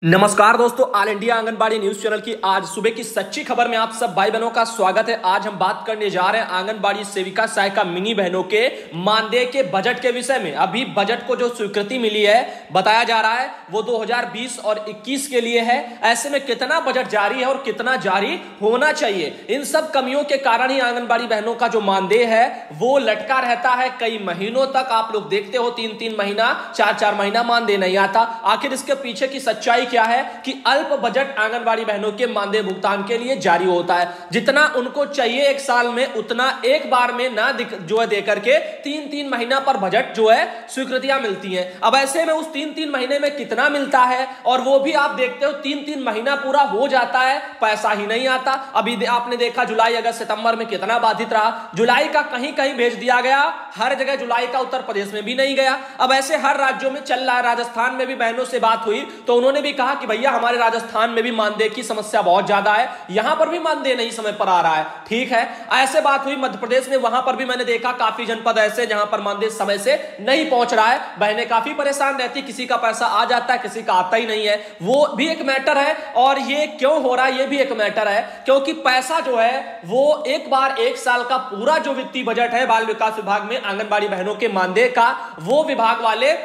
नमस्कार दोस्तों, all India anganwadi news channel की आज सुबह की सच्ची खबर में आप सब भाई बहनों का स्वागत है। आज हम बात करने जा रहे हैं आंगनबाड़ी सेविका सहायिका मिनी बहनों के मानदेय के बजट के विषय में। अभी बजट को जो स्वीकृति मिली है, बताया जा रहा है वो 2020 और 21 के लिए है। ऐसे में कितना बजट जारी है और कितना जारी होना चाहिए, इन सब कमियों के कारण ही आंगनबाड़ी बहनों का जो मानदेय है वो लटका रहता है कई महीनों तक। आप लोग देखते हो 3-3 महीना, 4-4 महीना मानदेय नहीं आता। आखिर इसके पीछे की सच्चाई क्या है कि अल्प बजट आंगनबाड़ी बहनों के मानदेय भुगतान के लिए जारी होता है। जितना उनको चाहिए एक साल में उतना एक बार में ना जो है देकर के 3-3 महीना पर बजट जो है स्वीकृतियां मिलती हैं। अब ऐसे में उस 3-3 महीने में कितना मिलता है, और वो भी आप देखते हो 3-3 महीना पूरा हो जाता है, पैसा ही नहीं आता। अभी आपने देखा जुलाई अगस्त सितंबर में कितना बाधित रहा। जुलाई का कहीं कहीं भेज दिया गया, हर जगह जुलाई का उत्तर प्रदेश में भी नहीं गया। अब ऐसे हर राज्यों में चल रहा है। राजस्थान में भी बहनों से बात हुई तो उन्होंने भी कहा कि भैया हमारे राजस्थान में भी मानदेय की समस्या बहुत ज्यादा है, यहां पर भी मानदेय नहीं समय पर आ रहा है। ठीक है, ऐसे बात हुई मध्य प्रदेश में, वहां पर भी मैंने देखा काफी जनपद ऐसे जहां पर मानदेय समय से नहीं पहुंच रहा है। बहनें काफी परेशान रहती, किसी का पैसा आ जाता है, किसी का आता ही नहीं है। वो भी एक मैटर है, और ये क्यों हो रहा है ये भी एक मैटर है, क्योंकि पैसा जो है वो एक बार एक साल का पूरा जो वित्तीय बजट है बाल विकास विभाग में आंगनबाड़ी बहनों के मानदेय का, वो विभाग वाले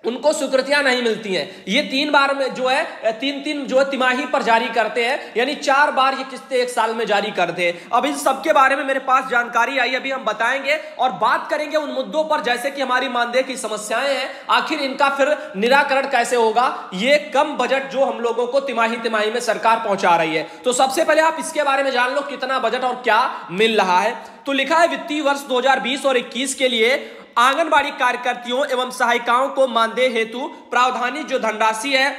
उनको स्वीकृतियां नहीं मिलती हैं। ये 3 बार में जो है 3-3 जो है तिमाही पर जारी करते हैं, यानी 4 बार ये किस्तें एक साल में जारी करते हैं। अब इन सब के बारे में मेरे पास जानकारी आई, अभी हम बताएंगे और बात करेंगे उन मुद्दों पर, जैसे कि हमारी मानदेय की समस्याएं हैं, आखिर इनका फिर निराकरण कैसे होगा। ये कम बजट जो हम लोगों को तिमाही तिमाही में सरकार पहुंचा रही है, तो सबसे पहले आप इसके बारे में जान लो कितना बजट और क्या मिल रहा है। तो लिखा है वित्तीय वर्ष 2020 और 21 के लिए आंगनबाड़ी कार्यकर्तियों एवं सहायिकाओं को मानदेय हेतु प्रावधानित जो धनराशि है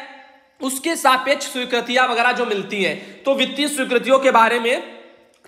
उसके सापेक्ष स्वीकृतियां वगैरह जो मिलती हैं। तो वित्तीय स्वीकृतियों के बारे में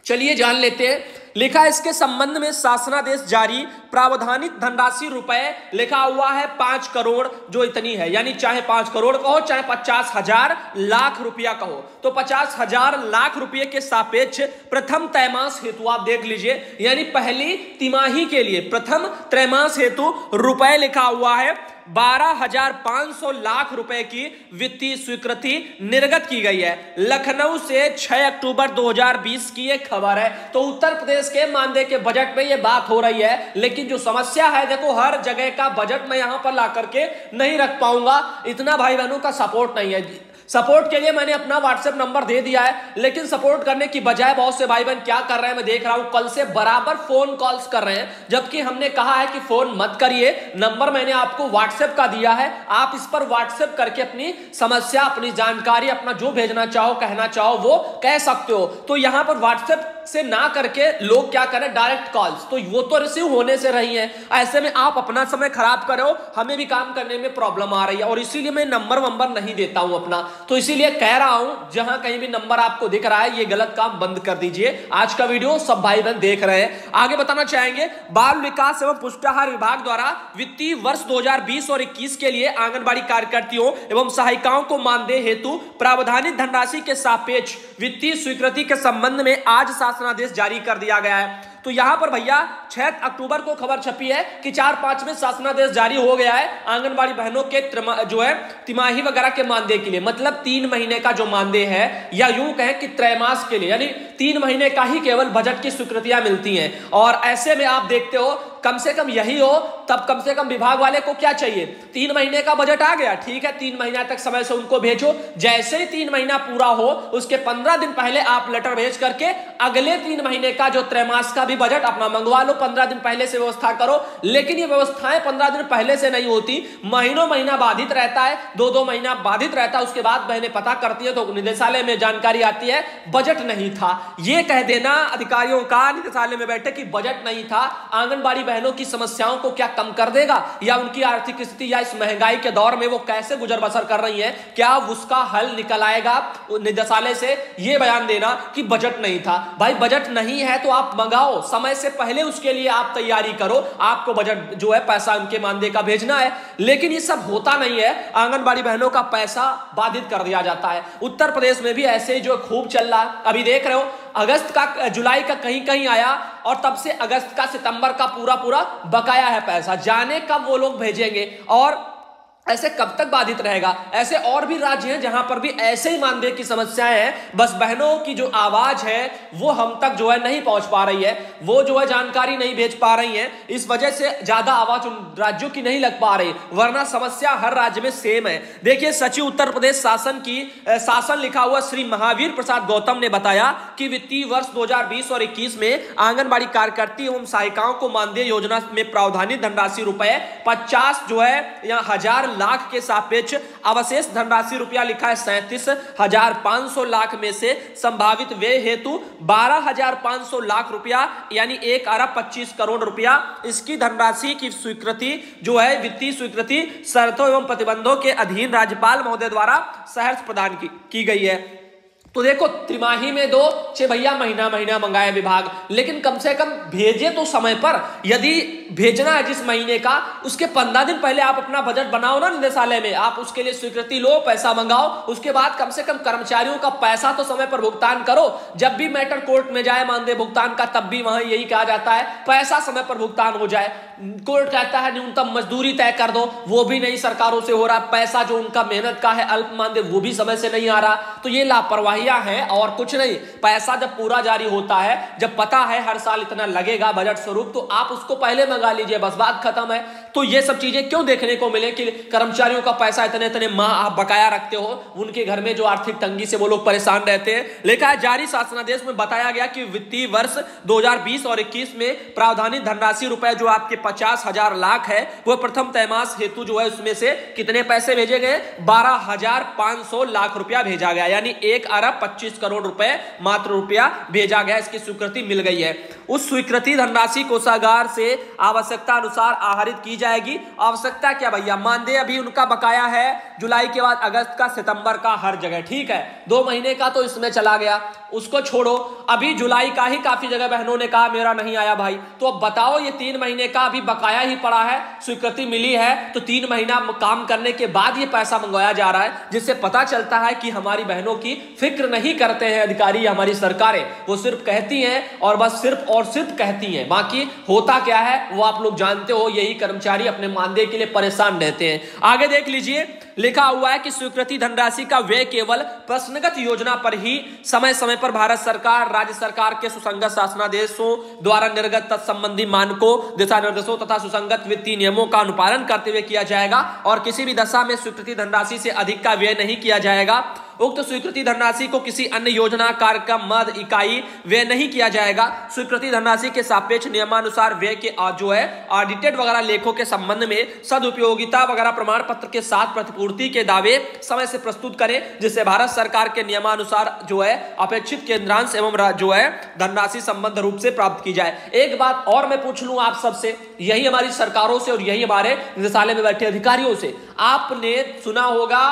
चलिए जान लेते हैं। लिखा है इसके संबंध में शासनादेश जारी, प्रावधानित धनराशि रुपए लिखा हुआ है 5 करोड़ जो इतनी है, यानी चाहे 5 करोड़ कहो चाहे 50,000 लाख रुपया कहो, तो 50,000 लाख रुपये के सापेक्ष प्रथम त्रैमास हेतु आप देख लीजिए, यानी पहली तिमाही के लिए प्रथम त्रैमास हेतु रुपए लिखा हुआ है 12,500 लाख रुपए की वित्तीय स्वीकृति निर्गत की गई है। लखनऊ से 6 अक्टूबर 2020 की एक खबर है। तो उत्तर प्रदेश के मानदेय के बजट में यह बात हो रही है, लेकिन जो समस्या है देखो, हर जगह का बजट मैं यहां पर ला करके नहीं रख पाऊंगा, इतना भाई बहनों का सपोर्ट नहीं है। सपोर्ट के लिए मैंने अपना व्हाट्सएप नंबर दे दिया है, लेकिन सपोर्ट करने की बजाय बहुत से भाई बहन क्या कर रहे हैं मैं देख रहा हूं, कल से बराबर फोन कॉल्स कर रहे हैं, जबकि हमने कहा है कि फोन मत करिए। नंबर मैंने आपको व्हाट्सएप का दिया है, आप इस पर व्हाट्सएप करके अपनी समस्या, अपनी जानकारी, अपना जो भेजना चाहो, कहना चाहो वो कह सकते हो। तो यहां पर व्हाट्सएप से ना करके लोग क्या करें, डायरेक्ट कॉल्स, तो वो तो रिसीव होने से रही है। ऐसे में आप अपना समय खराब करो, हमें भी काम करने में प्रॉब्लम आ रही है, और इसीलिए मैं नंबर वंबर नहीं देता हूं अपना। तो इसीलिए कह रहा हूं, जहां कहीं भी नंबर आपको दिख रहा है ये गलत काम बंद कर दीजिए। आज का वीडियो सब भाई बहन देख रहे हैं। आगे बताना चाहेंगे, बाल विकास एवं पुष्टाहार विभाग द्वारा वित्तीय वर्ष 2020 और 21 के लिए आंगनबाड़ी कार्यकर्तियों एवं सहायिकाओं को मानदेय हेतु प्रावधानित धनराशि के सापेक्ष वित्तीय स्वीकृति के संबंध में आज शासनादेश जारी कर दिया गया है। तो यहां पर भैया 6 अक्टूबर को खबर छपी है कि 4-5 में शासनादेश जारी हो गया है आंगनबाड़ी बहनों के जो है तिमाही वगैरह के मानदेय के लिए, मतलब 3 महीने का जो मानदेय है, या यूं कहें कि त्रैमास के लिए, यानी 3 महीने का ही केवल बजट की स्वीकृतियां मिलती हैं। और ऐसे में आप देखते हो कम से कम यही हो, तब कम से कम विभाग वाले को क्या चाहिए, 3 महीने का बजट आ गया, ठीक है, 3 महीना तक समय से उनको भेजो। जैसे ही 3 महीना पूरा हो उसके 15 दिन पहले आप लेटर भेज करके अगले 3 महीने का जो त्रैमास का बजट अपना मंगवा लो, 15 दिन पहले से व्यवस्था करो। लेकिन ये व्यवस्थाएं 15 दिन पहले से नहीं होती, महीनों महीना बाधित रहता है, 2-2 महीना बाधित रहता है। उसके बाद बहनें पता करती है तो निदेशालय में जानकारी आती है बजट नहीं था। ये कह देना अधिकारियों का निदेशालय में बैठे कि बजट नहीं था, आंगनबाड़ी बहनों की समस्याओं को क्या कम कर देगा, या उनकी आर्थिक स्थिति या इस महंगाई के दौर में वो कैसे गुजर बसर कर रही है, क्या उसका हल निकल आएगा निदेशालय से, ये बयान देना कि बजट नहीं था। भाई बजट नहीं है तो आप मंगाओ, समय से पहले उसके लिए आप तैयारी करो, आपको बजट जो है पैसा उनके मानदेय का भेजना है। लेकिन ये सब होता नहीं है, आंगनबाड़ी बहनों का पैसा बाधित कर दिया जाता है। उत्तर प्रदेश में भी ऐसे जो खूब चल रहा है, अभी देख रहे हो अगस्त का, जुलाई का कहीं कहीं आया, और तब से अगस्त का, सितंबर का पूरा पूरा बकाया है पैसा, जाने कब वो लोग भेजेंगे। और ऐसे कब तक बाधित रहेगा? ऐसे और भी राज्य हैं जहां पर भी ऐसे ही मानदेय की समस्याएं हैं, बस बहनों की जो आवाज है वो हम तक जो है नहीं पहुंच पा रही है, वो जो है जानकारी नहीं भेज पा रही है, इस वजह से ज्यादा आवाज उन राज्यों की नहीं लग पा रही, वरना समस्या हर राज्य में सेम है। देखिए, सचिव उत्तर प्रदेश शासन लिखा हुआ श्री महावीर प्रसाद गौतम ने बताया कि वित्तीय वर्ष 2020 और 21 में आंगनबाड़ी कार्यकर्ती एवं सहायिकाओं को मानदेय योजना में प्रावधानित धनराशि रुपए 50 जो है या 1000 लाख के सापेक्ष अवशेष धनराशि रुपया लिखा है 37,500 लाख में से संभावित व्यय हेतु 12,500 लाख रुपया यानी 1 अरब 25 करोड़ रुपया, इसकी धनराशि की स्वीकृति जो है वित्तीय स्वीकृति शर्तों एवं प्रतिबंधों के अधीन राज्यपाल महोदय द्वारा सहर्ष प्रदान की गई है। तो देखो, त्रिमाही में 2 छे भैया, महीना महीना मंगाए विभाग, लेकिन कम से कम भेजे तो समय पर। यदि भेजना है जिस महीने का, उसके 15 दिन पहले आप अपना बजट बनाओ ना निदेशालय में, आप उसके लिए स्वीकृति लो, पैसा मंगाओ, उसके बाद कम से कम कर्मचारियों का पैसा तो समय पर भुगतान करो। जब भी मैटर कोर्ट में जाए मानदेय भुगतान का, तब भी वहां यही कहा जाता है पैसा समय पर भुगतान हो जाए। कोर्ट कहता है न्यूनतम मजदूरी तय कर दो, वो भी नहीं सरकारों से हो रहा, पैसा जो उनका मेहनत का है अल्प मानदेय वो भी समय से नहीं आ रहा। तो ये लापरवाही है और कुछ नहीं। पैसा जब पूरा जारी होता है, जब पता है हर साल इतना लगेगा बजट स्वरूप, तो आप उसको पहले मंगा लीजिए, बस बात खत्म है। तो ये सब चीजें क्यों देखने को मिले कि कर्मचारियों का पैसा इतने इतने माह आप बकाया रखते हो, उनके घर में जो आर्थिक तंगी से वो लोग परेशान रहते हैं। लिखा है जारी शासनादेश में बताया गया कि वित्तीय वर्ष 2020 और 21 में प्रावधानित धनराशि रुपए जो आपके 50,000 लाख है, वो प्रथम त्रैमास हेतु जो है उसमें से कितने पैसे भेजे गए? 12,500 लाख रुपया भेजा गया, यानी 1 अरब 25 करोड़ रुपए मात्र रुपया भेजा गया। इसकी स्वीकृति मिल गई है। उस स्वीकृति धनराशि कोषागार से आवश्यकता अनुसार आहरित की जाएगी। आवश्यकता क्या भैया? मानदेय अभी उनका बकाया है जुलाई के बाद अगस्त का, सितंबर का, हर जगह, ठीक है। 2 महीने का तो इसमें चला गया, उसको छोड़ो। अभी जुलाई का ही काफी जगह बहनों ने कहा मेरा नहीं आया भाई, तो अब बताओ, ये 3 महीने का अभी बकाया ही पड़ा है, स्वीकृति मिली है, तो 3 महीना काम करने के बाद ये पैसा मंगवाया जा रहा है, जिससे पता चलता है कि हमारी बहनों की फिक्र नहीं करते हैं अधिकारी, हमारी सरकारें। वो सिर्फ कहती हैं और बस सिर्फ और सिर्फ कहती हैं, बाकी होता क्या है वो आप लोग जानते हो। यही कर्मचारी अपने मानदेय के लिए परेशान रहते हैं। आगे देख लीजिए, लिखा हुआ है कि स्वीकृति धनराशि का व्यय केवल प्रश्नगत योजना पर ही समय समय पर भारत सरकार, राज्य सरकार के सुसंगत शासनादेशों द्वारा निर्गत तत्संबंधी मानकों, दिशा निर्देशों तथा सुसंगत वित्तीय नियमों का अनुपालन करते हुए किया जाएगा और किसी भी दशा में स्वीकृति धनराशि से अधिक का व्यय नहीं किया जाएगा। उक्त स्वीकृति धनराशि को किसी अन्य योजना, कार्यक्रम, मद, इकाई व्यय नहीं किया जाएगा। स्वीकृति धनराशि के सापेक्ष नियमानुसार व्यय के जो है ऑडिटेड वगैरह लेखों के संबंध में सदुपयोगिता वगैरह प्रमाण पत्र के साथ प्रतिपूर्ति के दावे समय से प्रस्तुत करें, जिससे भारत सरकार के नियमानुसार जो है अपेक्षित केंद्रांश एवं जो है धनराशि संबंध रूप से प्राप्त की जाए। एक बात और मैं पूछ लूं आप सबसे, यही हमारी सरकारों से और यही हमारे निदेशालय में बैठे अधिकारियों से, आपने सुना होगा,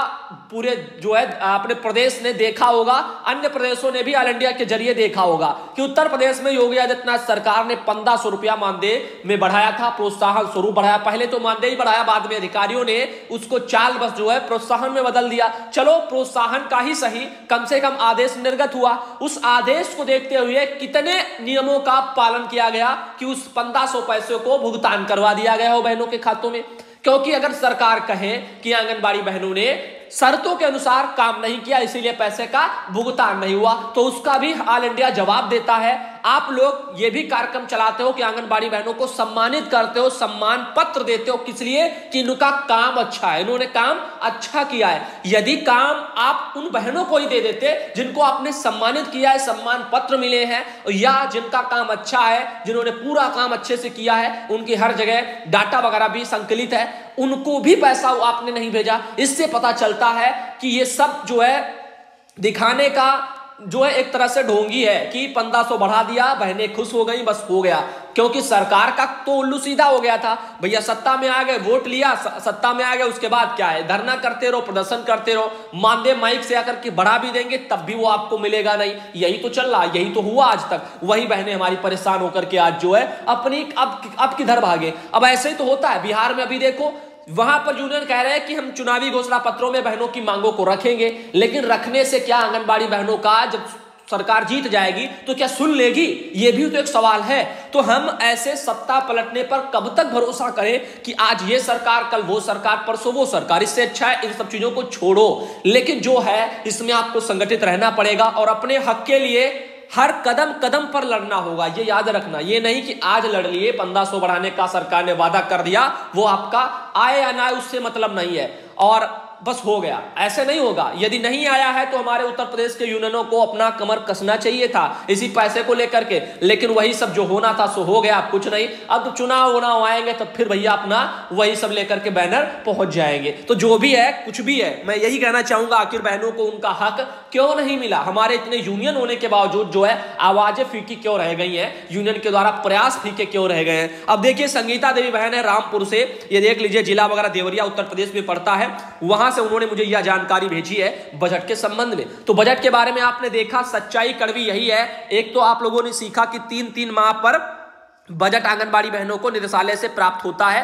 पूरे जो है अपने प्रदेश ने देखा होगा, अन्य प्रदेशों ने भी ऑल इंडिया के जरिए देखा होगा कि उत्तर प्रदेश में योगी आदित्यनाथ सरकार ने 1500 रुपया मानदेय में बढ़ाया था, प्रोत्साहन स्वरूप बढ़ाया। पहले तो मानदेय बढ़ाया, बाद में अधिकारियों ने उसको चाल बस जो है प्रोत्साहन में बदल दिया। चलो प्रोत्साहन का ही सही, कम से कम आदेश निर्गत हुआ। उस आदेश को देखते हुए कितने नियमों का पालन किया गया कि उस 1500 पैसे को भुगतान करवा दिया गया हो बहनों के खातों में। क्योंकि अगर सरकार कहे कि आंगनबाड़ी बहनों ने शर्तों के अनुसार काम नहीं किया इसीलिए पैसे का भुगतान नहीं हुआ, तो उसका भी ऑल इंडिया जवाब देता है। आप लोग ये भी कार्यक्रम चलाते हो कि आंगनबाड़ी बहनों को सम्मानित करते हो, सम्मान पत्र देते हो, किस लिए? कि इनका काम अच्छा है, इन्होंने काम अच्छा किया है। यदि काम आप उन बहनों को ही दे देते जिनको आपने सम्मानित किया है, सम्मान पत्र मिले हैं, या जिनका काम अच्छा है, जिन्होंने पूरा काम अच्छे से किया है, उनकी हर जगह डाटा वगैरह भी संकलित है, उनको भी पैसा आपने नहीं भेजा। इससे पता चलता है कि ये सब जो है दिखाने का जो है एक तरह से ढोंगी है कि 1500 बढ़ा दिया, बहनें खुश हो गई, बस हो गया। क्योंकि सरकार का तो उल्लू सीधा हो गया था भैया, सत्ता में आ गए, वोट लिया, सत्ता में आ गए, उसके बाद क्या है? धरना करते रहो, प्रदर्शन करते रहो, मानदेय माइक से आकर के बढ़ा भी देंगे तब भी वो आपको मिलेगा नहीं। यही तो चल रहा, यही तो हुआ आज तक। वही बहनें हमारी परेशान होकर के आज जो है अपनी अब किधर भागे। अब ऐसे ही तो होता है बिहार में। अभी देखो, वहां पर यूनियन कह रहे हैं कि हम चुनावी घोषणा पत्रों में बहनों की मांगों को रखेंगे, लेकिन रखने से क्या? आंगनबाड़ी बहनों का जब सरकार जीत जाएगी तो क्या सुन लेगी? यह भी तो एक सवाल है। तो हम ऐसे सत्ता पलटने पर कब तक भरोसा करें कि आज ये सरकार, कल वो सरकार, परसों वो सरकार? इससे अच्छा है इन सब चीजों को छोड़ो। लेकिन जो है इसमें आपको संगठित रहना पड़ेगा और अपने हक के लिए हर कदम कदम पर लड़ना होगा। ये याद रखना, ये नहीं कि आज लड़ लिए, 1500 बढ़ाने का सरकार ने वादा कर दिया, वो आपका आए या ना आए उससे मतलब नहीं है और बस हो गया, ऐसे नहीं होगा। यदि नहीं आया है तो हमारे उत्तर प्रदेश के यूनियनों को अपना कमर कसना चाहिए था इसी पैसे को लेकर के, लेकिन वही सब जो होना था सो हो गया, अब कुछ नहीं। अब तो चुनाव आएंगे तो फिर भैया अपना वही सब लेकर के बैनर पहुंच जाएंगे। तो जो भी है कुछ भी है, मैं यही कहना चाहूंगा, आखिर बहनों को उनका हक क्यों नहीं मिला? हमारे इतने यूनियन होने के बावजूद जो है आवाजें फीकी क्यों रह गई हैं? यूनियन के द्वारा प्रयास फीके क्यों रह गए हैं? अब देखिए, संगीता देवी बहन है रामपुर से, ये देख लीजिए जिला वगैरह देवरिया उत्तर प्रदेश में पड़ता है, वहां से उन्होंने मुझे यह जानकारी भेजी है बजट के संबंध में। तो बजट के बारे में आपने देखा, सच्चाई कड़वी यही है। एक तो आप लोगों ने सीखा कि 3-3 माह पर बजट आंगनबाड़ी बहनों को निदेशालय से प्राप्त होता है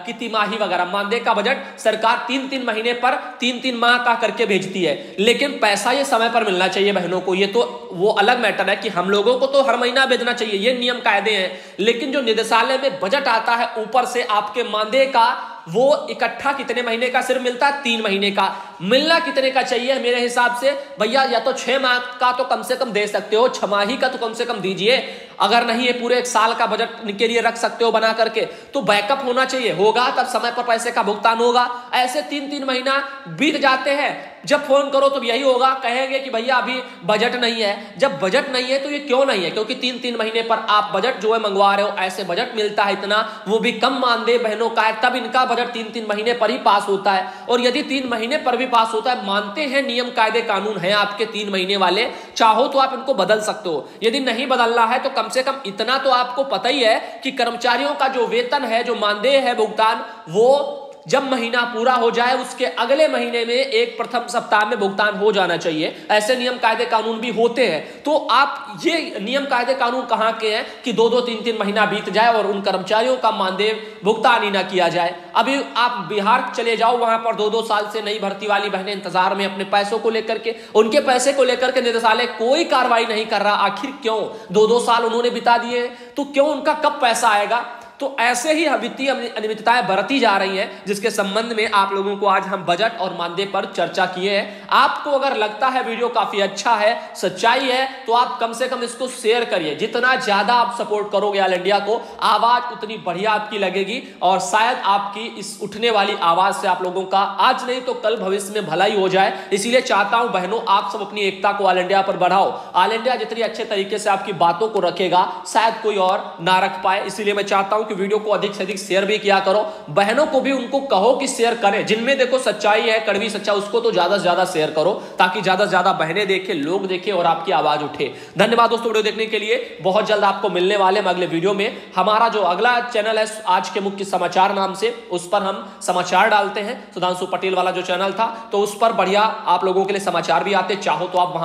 कि तिमाही वगैरह मानदेय का बजट सरकार 3-3 महीने पर 3-3 माह का करके भेजती है, लेकिन पैसा ये समय पर मिलना चाहिए बहनों को। ये तो वो अलग मैटर है कि हम लोगों को तो हर महीना भेजना चाहिए, ये नियम कायदे हैं, लेकिन जो निदेशालय में बजट आता है ऊपर से आपके मानदेय का, वो इकट्ठा कितने महीने का सिर्फ मिलता है? 3 महीने का। मिलना कितने का चाहिए मेरे हिसाब से भैया? या तो 6 माह का तो कम से कम दे सकते हो, 6 माही का तो कम से कम दीजिए। अगर नहीं है पूरे 1 साल का बजट के लिए रख सकते हो बना करके, तो बैकअप होना चाहिए, होगा तब समय पर पैसे का भुगतान होगा। ऐसे 3-3 महीना बीत जाते हैं, जब फोन करो तो यही होगा, कहेंगे कि भैया अभी बजट नहीं है। जब बजट नहीं है तो ये क्यों नहीं है? क्योंकि 3-3 महीने पर आप बजट जो है मंगवा रहे हो, ऐसे बजट मिलता है इतना, वो भी कम मानदेय बहनों का है, तब इनका बजट 3-3 महीने पर ही पास होता है। और यदि 3 महीने पर भी पास होता है, मानते हैं नियम कायदे कानून है आपके 3 महीने वाले, चाहो तो आप इनको बदल सकते हो। यदि नहीं बदलना है तो कम से कम इतना तो आपको पता ही है कि कर्मचारियों का जो वेतन है, जो मानदेय है भुगतान, वो जब महीना पूरा हो जाए उसके अगले महीने में एक प्रथम सप्ताह में भुगतान हो जाना चाहिए। ऐसे नियम कायदे कानून भी होते हैं। तो आप ये नियम कायदे कानून कहां के हैं कि 2-2 3-3 महीना बीत जाए और उन कर्मचारियों का मानदेय भुगतान ही ना किया जाए? अभी आप बिहार चले जाओ, वहां पर 2-2 साल से नई भर्ती वाली बहनें इंतजार में अपने पैसों को लेकर के, उनके पैसे को लेकर के निदेशालय कोई कार्रवाई नहीं कर रहा। आखिर क्यों? 2-2 साल उन्होंने बिता दिए, तो क्यों उनका कब पैसा आएगा? तो ऐसे ही वित्तीय अनियमितताएं बरती जा रही हैं, जिसके संबंध में आप लोगों को आज हम बजट और मानदेय पर चर्चा किए हैं। आपको अगर लगता है वीडियो काफी अच्छा है, सच्चाई है, तो आप कम से कम इसको शेयर करिए। जितना ज्यादा आप सपोर्ट करोगे ऑल इंडिया को, आवाज उतनी बढ़िया आपकी लगेगी और शायद आपकी इस उठने वाली आवाज से आप लोगों का आज नहीं तो कल भविष्य में भलाई हो जाए। इसीलिए चाहता हूं बहनों, आप सब अपनी एकता को ऑल इंडिया पर बढ़ाओ। ऑल इंडिया जितनी अच्छे तरीके से आपकी बातों को रखेगा, शायद कोई और ना रख पाए। इसीलिए मैं चाहता हूं कि वीडियो को अधिक से अधिक शेयर भी किया करो। बहनों को भी उनको कहो कि शेयर करें, जिनमें देखो सच्चाई है, कड़वी सच्चाई, उसको तो ज्यादा से ज्यादा शेयर करो, ताकि ज्यादा से ज्यादा बहनें देखें, लोग देखें और आपकी आवाज उठे। धन्यवाद दोस्तों वीडियो देखने के लिए। बहुत जल्द आपको मिलने वाले हैं अगले वीडियो में। हमारा जो अगला चैनल है आज के मुख्य समाचार नाम से, उस पर हम समाचार डालते हैं। सुधांशु पटेल वाला जो चैनल था, तो उस पर बढ़िया आप लोगों के लिए समाचार भी आते, चाहो तो आप वहां